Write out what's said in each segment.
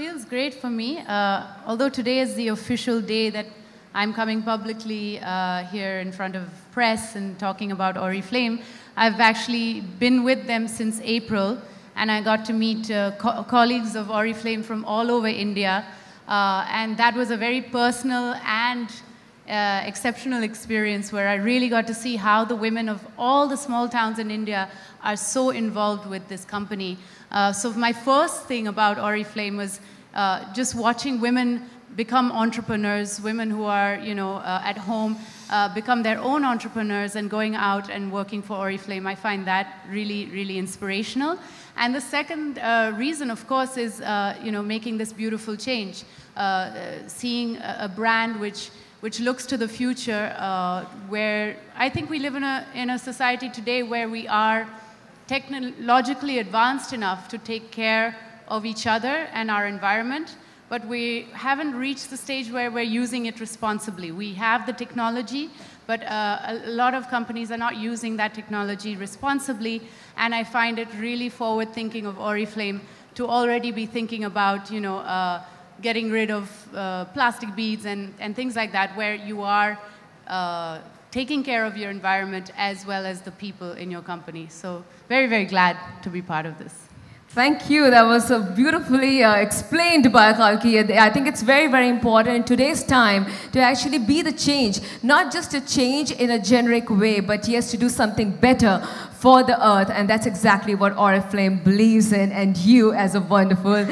Feels great for me. Although today is the official day that I'm coming publicly here in front of press and talking about Oriflame, I've actually been with them since April, and I got to meet colleagues of Oriflame from all over India, and that was a very personal and exceptional experience where I really got to see how the women of all the small towns in India are so involved with this company. So my first thing about Oriflame was just watching women become entrepreneurs, women who are, at home, become their own entrepreneurs and going out and working for Oriflame. I find that really, really inspirational. And the second reason, of course, is, making this beautiful change, seeing a brand which looks to the future, where I think we live in a society today where we are technologically advanced enough to take care of each other and our environment, but we haven't reached the stage where we're using it responsibly. We have the technology, but a lot of companies are not using that technology responsibly, and I find it really forward-thinking of Oriflame to already be thinking about, getting rid of plastic beads and things like that, where you are taking care of your environment as well as the people in your company. So very, very glad to be part of this. Thank you. That was beautifully explained by Kalki. I think it's very, very important in today's time to actually be the change, not just a change in a generic way, but yes, to do something better for the earth, and that's exactly what Oriflame believes in, and you as a wonderful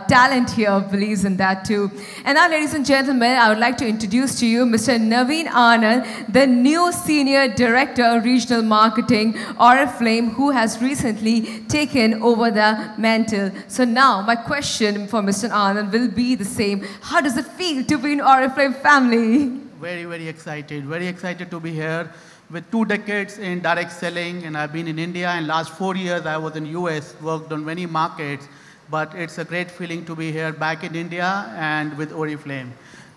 talent here believes in that too. And now, ladies and gentlemen, I would like to introduce to you Mr. Naveen Anand, the new Senior Director of Regional Marketing, Oriflame, who has recently taken over the mantle. So now, my question for Mr. Anand will be the same. How does it feel to be in Oriflame family? Very, very excited to be here. With 2 decades in direct selling, and I've been in India, and last 4 years I was in US, worked on many markets, but it's a great feeling to be here back in India and with Oriflame,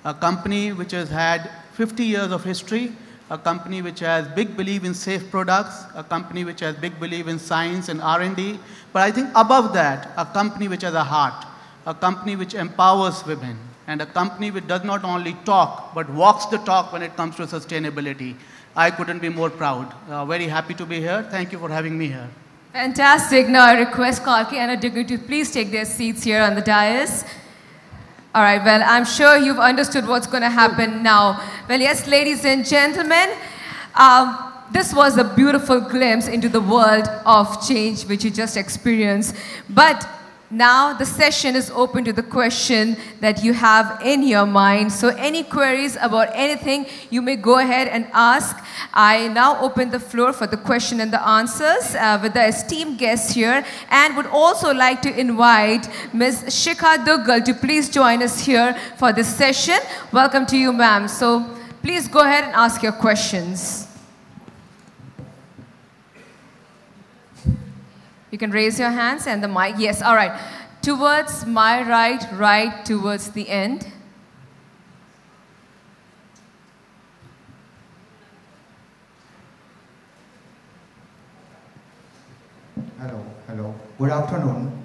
a company which has had 50 years of history, a company which has big belief in safe products, a company which has big belief in science and R&D, but I think above that, a company which has a heart, a company which empowers women, and a company which does not only talk, but walks the talk when it comes to sustainability. I couldn't be more proud. Very happy to be here. Thank you for having me here. Fantastic. Now I request Kalki and Adigni to please take their seats here on the dais. All right, well, I'm sure you've understood what's going to happen now. Well, yes, ladies and gentlemen, this was a beautiful glimpse into the world of change which you just experienced. But now the session is open to the question that you have in your mind. So any queries about anything, you may go ahead and ask. I now open the floor for the question and the answers with the esteemed guests here, and would also like to invite Ms. Shikha Duggal to please join us here for this session. Welcome to you, ma'am. So please go ahead and ask your questions. You can raise your hands and the mic. Yes, all right. Towards my right, right towards the end. Hello. Good afternoon.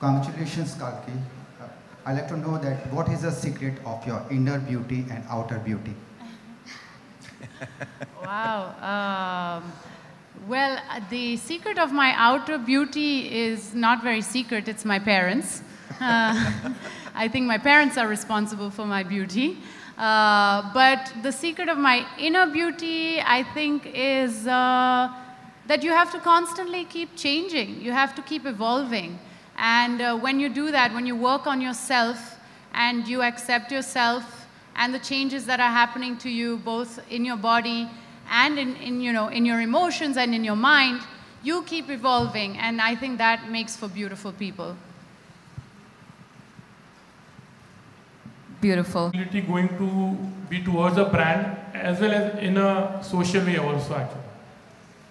Congratulations, Kalki. I'd like to know that what is the secret of your inner beauty and outer beauty? Wow. Well, the secret of my outer beauty is not very secret. It's my parents. I think my parents are responsible for my beauty. But the secret of my inner beauty, I think, is that you have to constantly keep changing. You have to keep evolving. And when you do that, when you work on yourself and you accept yourself and the changes that are happening to you, both in your body and in your emotions and in your mind, you keep evolving, and I think that makes for beautiful people. Beautiful. Going to be towards a brand as well as in a social way also, actually.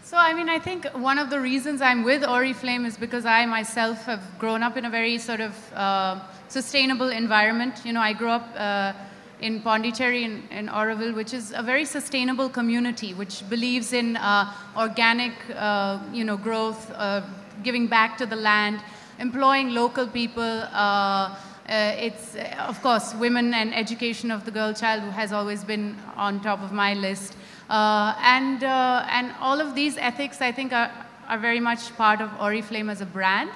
So, I mean, I think one of the reasons I'm with Oriflame is because I myself have grown up in a very sort of sustainable environment. I grew up in Pondicherry in Auroville, which is a very sustainable community, which believes in organic, growth, giving back to the land, employing local people. It's, of course, women and education of the girl child has always been on top of my list. And all of these ethics, I think, are very much part of Oriflame as a brand.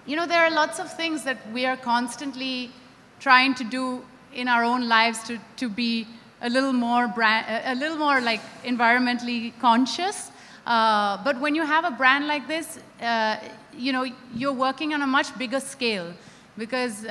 You know, there are lots of things that we are constantly trying to do in our own lives to be a little more like environmentally conscious. But when you have a brand like this, you know, you're working on a much bigger scale, because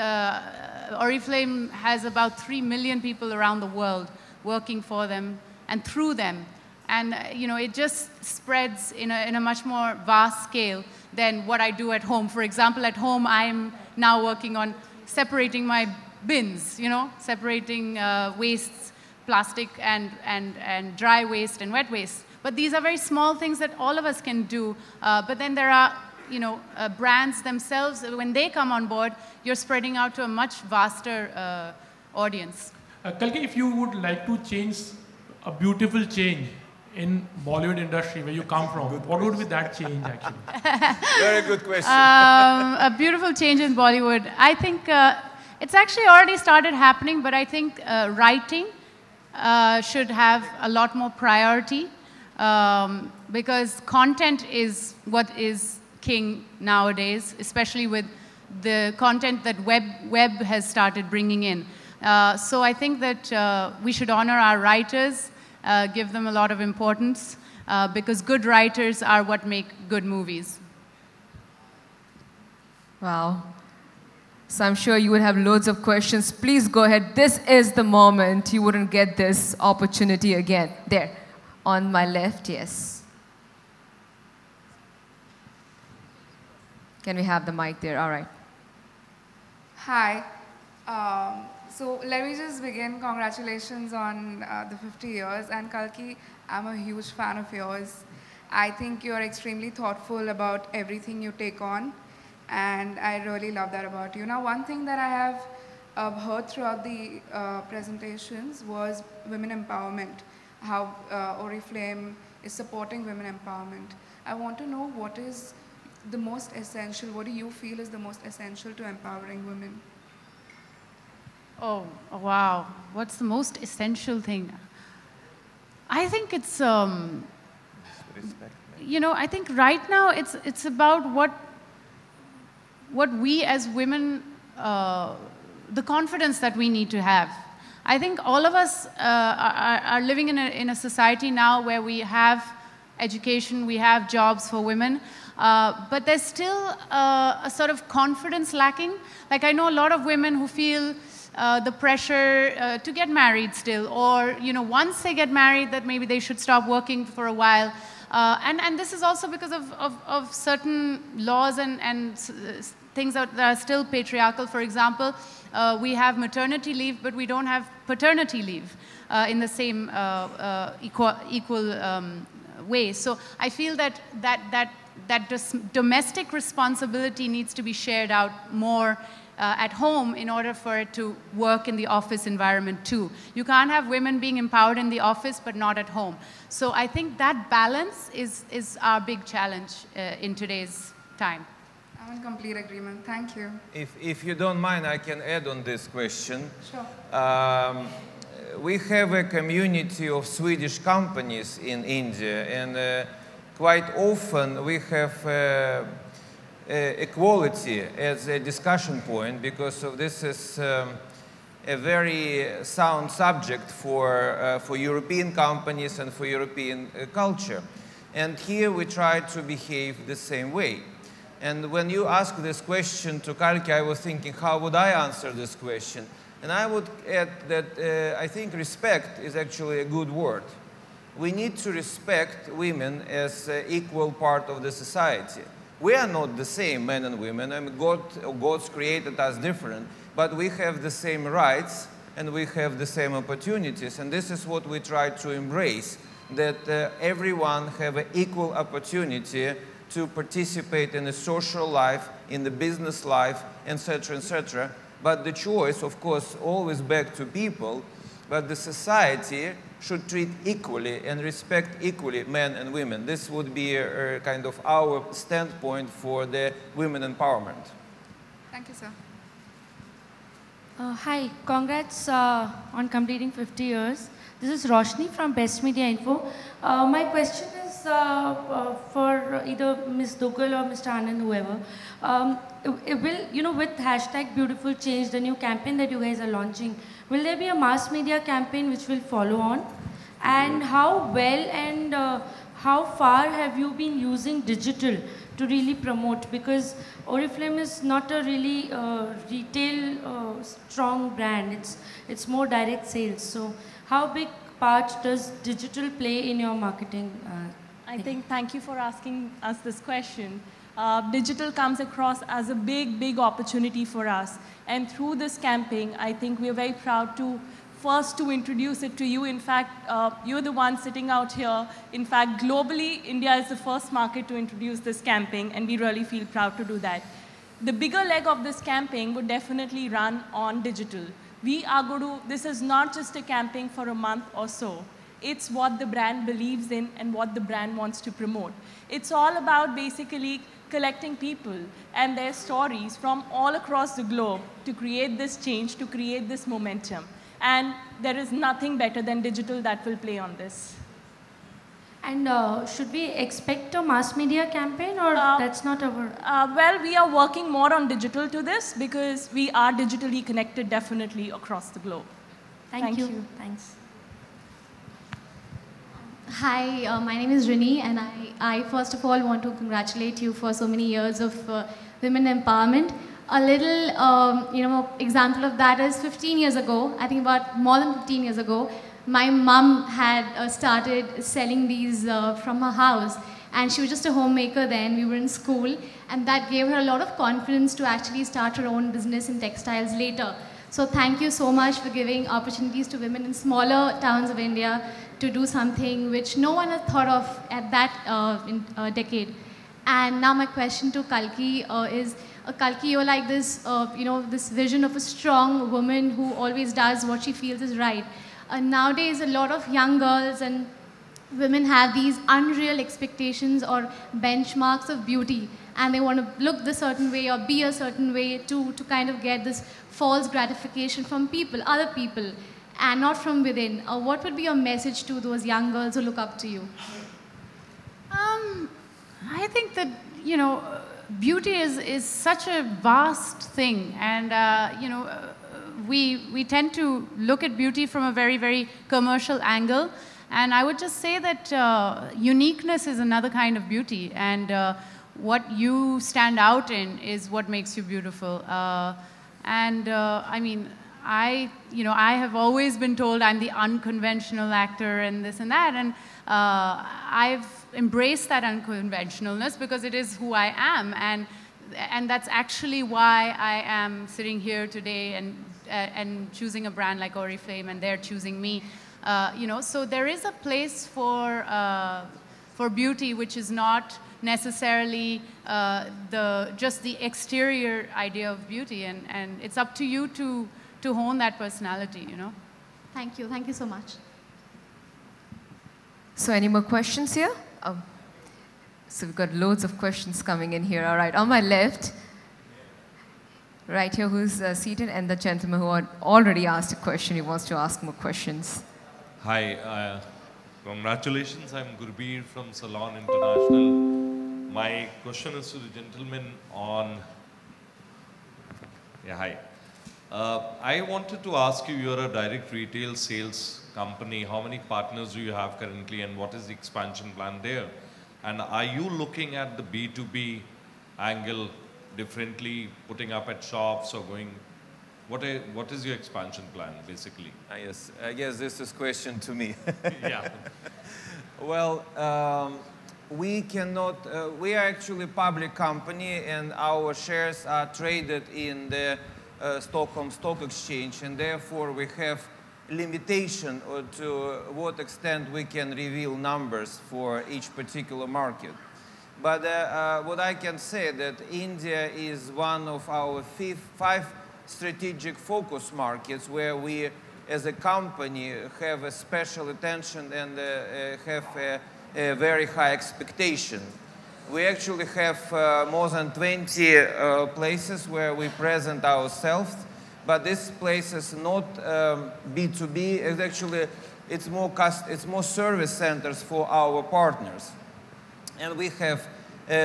Oriflame has about 3 million people around the world working for them and through them. And you know, it just spreads in a much more vast scale than what I do at home. For example, at home, I'm now working on separating my bins, you know, separating wastes, plastic and dry waste and wet waste. But these are very small things that all of us can do. But then there are, you know, brands themselves. When they come on board, you're spreading out to a much vaster audience. Kalki, if you would like to change a beautiful change in Bollywood industry where you come from, what would be that change actually? Very good question. A beautiful change in Bollywood. I think it's actually already started happening, but I think writing should have a lot more priority, because content is what is king nowadays, especially with the content that web has started bringing in. So I think that we should honor our writers, give them a lot of importance, because good writers are what make good movies. Wow. So I'm sure you would have loads of questions. Please go ahead. This is the moment. You wouldn't get this opportunity again. There, on my left, yes. Can we have the mic there? All right. Hi. So let me just begin. Congratulations on the 50 years. And Kalki, I'm a huge fan of yours. I think you're extremely thoughtful about everything you take on. And I really love that about you. Now, one thing that I have heard throughout the presentations was women empowerment, how Oriflame is supporting women empowerment. I want to know what is the most essential, what do you feel is the most essential to empowering women? Oh, wow. What's the most essential thing? I think it's, you know, I think right now it's about what we as women, the confidence that we need to have. I think all of us are living in a society now where we have education, we have jobs for women, but there's still a sort of confidence lacking. Like, I know a lot of women who feel the pressure to get married still, or, you know, once they get married, that maybe they should stop working for a while. And this is also because of certain laws and things that are still patriarchal. For example, we have maternity leave, but we don't have paternity leave in the same equal way. So I feel that domestic responsibility needs to be shared out more at home in order for it to work in the office environment too. You can't have women being empowered in the office but not at home. So I think that balance is our big challenge in today's time. I'm in complete agreement. Thank you. If you don't mind, I can add on this question. Sure. We have a community of Swedish companies in India, and quite often we have equality as a discussion point, because of this is a very sound subject for European companies and for European culture. And here we try to behave the same way. And when you ask this question to Kalki, I was thinking, how would I answer this question? And I would add that I think respect is actually a good word. We need to respect women as an equal part of the society. We are not the same, men and women. I mean, God's created us different, but we have the same rights and we have the same opportunities. And this is what we try to embrace, that everyone have an equal opportunity to participate in the social life, in the business life, etc., etc. But the choice, of course, always back to people. but the society should treat equally and respect equally men and women. This would be a kind of our standpoint for the women empowerment. Thank you, sir. Hi, congrats on completing 50 years. This is Roshni from Best Media Info. My question is for either Ms. Dugal or Mr. Anand, whoever. With hashtag Beautiful Change, the new campaign that you guys are launching, will there be a mass media campaign which will follow on? And how well and how far have you been using digital to really promote? Because Oriflame is not a really retail strong brand. It's more direct sales. So how big part does digital play in your marketing? I think, thank you for asking us this question. Digital comes across as a big opportunity for us. And through this campaign, I think we're very proud to first to introduce it to you. In fact, you're the one sitting out here. In fact, globally, India is the first market to introduce this campaign, and we really feel proud to do that. The bigger leg of this campaign would definitely run on digital. This is not just a campaign for a month or so. It's what the brand believes in and what the brand wants to promote. It's all about basically collecting people and their stories from all across the globe to create this change, to create this momentum. And there is nothing better than digital that will play on this. And should we expect a mass media campaign, or that's not our... Well, we are working more on digital to this because we are digitally connected definitely across the globe. Thank you. Thanks. Hi, my name is Rini, and I first of all want to congratulate you for so many years of women empowerment. A little, example of that is 15 years ago, I think about more than 15 years ago, my mum had started selling these from her house, and she was just a homemaker then. We were in school, and that gave her a lot of confidence to actually start her own business in textiles later. So thank you so much for giving opportunities to women in smaller towns of India to do something which no one had thought of at that decade. And now my question to Kalki is, Kalki, you're like this, this vision of a strong woman who always does what she feels is right. Nowadays, a lot of young girls and women have these unreal expectations or benchmarks of beauty, and they want to look the certain way or be a certain way to kind of get this false gratification from people, other people, and not from within. What would be your message to those young girls who look up to you? I think that, beauty is such a vast thing, and, we tend to look at beauty from a very commercial angle. And I would just say that uniqueness is another kind of beauty, and what you stand out in is what makes you beautiful. I mean, I have always been told I'm the unconventional actor and this and that, and I've embraced that unconventionalness because it is who I am, and that's actually why I am sitting here today and choosing a brand like Oriflame, and they're choosing me. So there is a place for beauty which is not necessarily just the exterior idea of beauty, and it's up to you to hone that personality, Thank you. Thank you so much. So any more questions here? So we've got loads of questions coming in here. All right, on my left, right here, who's seated, and the gentleman who had already asked a question, he wants to ask more questions. Hi, congratulations. I'm Gurbir from Salon International. My question is to the gentleman on... Yeah, hi. I wanted to ask you, you're a direct retail sales company. How many partners do you have currently, and what is the expansion plan there? And are you looking at the B2B angle differently, putting up at shops or going... What is your expansion plan, basically? Yes, I guess this is a question to me. Yeah. Well, we are actually a public company, and our shares are traded in the Stockholm Stock Exchange, and therefore we have limitation to what extent we can reveal numbers for each particular market. But what I can say that India is one of our 5 strategic focus markets where we as a company have a special attention and have a very high expectation. We actually have more than 20 places where we present ourselves, but this place is not B2B. It's actually it's more service centers for our partners, and we have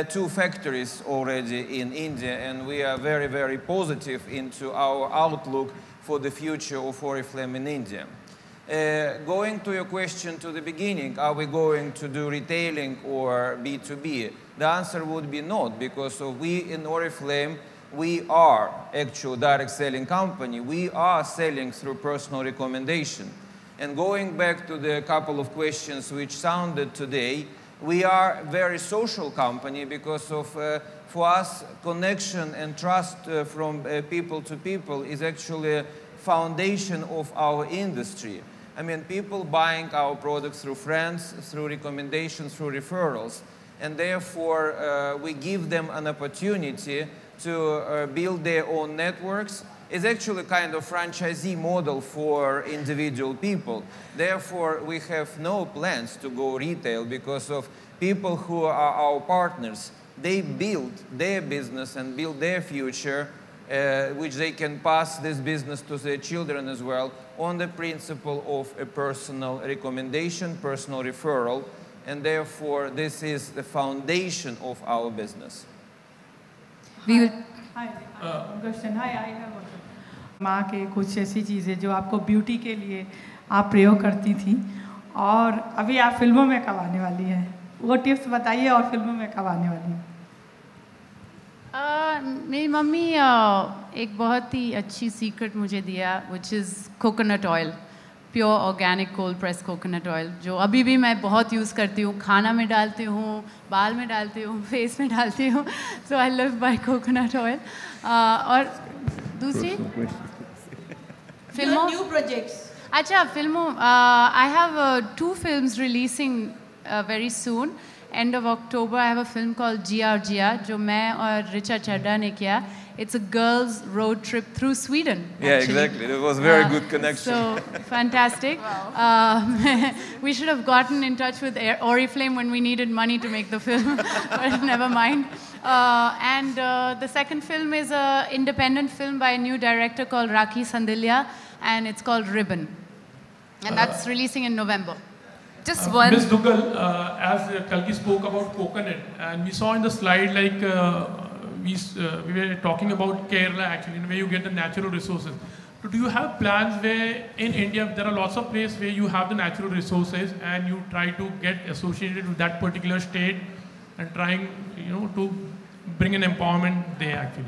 2 factories already in India, and we are very, very positive into our outlook for the future of Oriflame in India. Going to your question to the beginning, are we going to do retailing or B2B? The answer would be not, because we in Oriflame, we are actual direct selling company. We are selling through personal recommendation. And going back to the couple of questions which sounded today, we are a very social company because of, for us, connection and trust from people to people is actually a foundation of our industry. I mean, people buying our products through friends, through recommendations, through referrals, and therefore we give them an opportunity to build their own networks. It's actually kind of franchisee model for individual people. Therefore, we have no plans to go retail because of people who are our partners. They build their business and build their future, which they can pass this business to their children as well, on the principle of a personal recommendation, personal referral, and therefore this is the foundation of our business. We will Hi, question. Hi, I have माँ के कुछ ऐसी चीज़ें जो आपको beauty के लिए आप प्रयोग करती थी और अभी आप फिल्मों में कब आने वाली हैं, वो टिप्स बताइए और फिल्मों में कब आने वाली हैं? मेरी मम्मी एक बहुत ही अच्छी सीक्रेट मुझे दिया, which is coconut oil, pure organic cold pressed coconut oil, जो अभी भी मैं बहुत यूज़ करती हूँ, खाना में डालती हूँ, बाल में डालती हूँ, फेस में डालती हूँ, so I live by coconut oil. और दूसरी फिल्मों, new projects. अच्छा फिल्मों, I have 2 films releasing very soon. End of October, I have a film called Jia जो मैं और रिचा चड्ढा ने किया. It's a girls' road trip through Sweden. Yeah, actually. exactly. It was a very good connection. So fantastic. Wow. We should have gotten in touch with Oriflame when we needed money to make the film, but never mind. And the second film is an independent film by a new director called Rakhi Sandilya, and it's called Ribbon. And that's releasing in November. Just one. Ms. Dugal, as Kalki spoke about coconut, and we saw in the slide like we were talking about Kerala actually, where you get the natural resources. So do you have plans where in India there are lots of places where you have the natural resources and you try to get associated with that particular state and trying, to bring an empowerment there actually?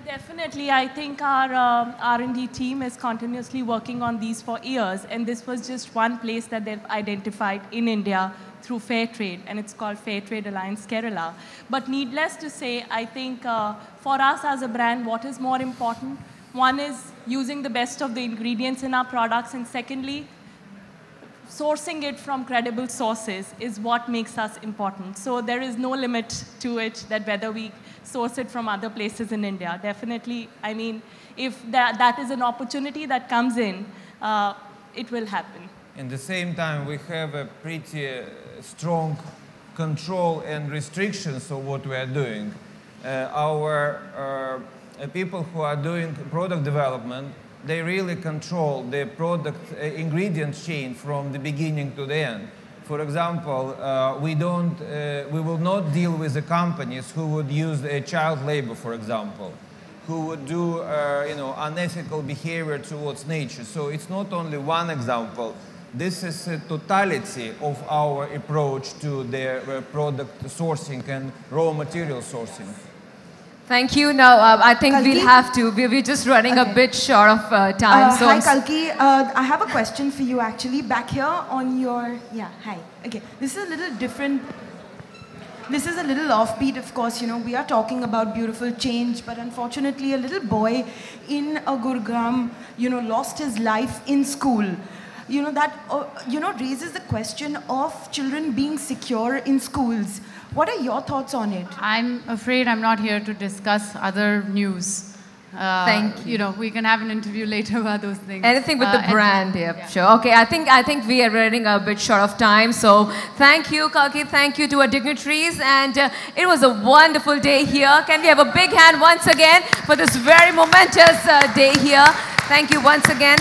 Definitely, I think our R&D team is continuously working on these for years, and this was just one place that they've identified in India through Fair Trade, and it's called Fair Trade Alliance Kerala. But needless to say, I think for us as a brand, what is more important? One is using the best of the ingredients in our products, and secondly, sourcing it from credible sources is what makes us important. So there is no limit to it, that whether we source it from other places in India. Definitely, I mean, if that is an opportunity that comes in, it will happen. At the same time, we have a pretty strong control and restrictions of what we are doing. Our people who are doing product development, they really control the product ingredient chain from the beginning to the end. For example, we will not deal with the companies who would use child labor, for example, who would do unethical behavior towards nature. So it's not only one example. This is a totality of our approach to the product sourcing and raw material sourcing. Thank you. Now, I think Kalki? we'll have to. We're just running a bit short of time. So hi, Kalki. I have a question for you, actually. Back here on your... Yeah, hi. Okay. This is a little different. This is a little offbeat, of course. We are talking about beautiful change, but unfortunately, a little boy in Gurugram, lost his life in school. That raises the question of children being secure in schools. What are your thoughts on it? I'm afraid I'm not here to discuss other news. Thank you. You know, we can have an interview later about those things. Anything with the brand, yeah, sure. Okay, I think we are running a bit short of time. So thank you, Kalki. Thank you to our dignitaries, and it was a wonderful day here. Can we have a big hand once again for this very momentous day here? Thank you once again.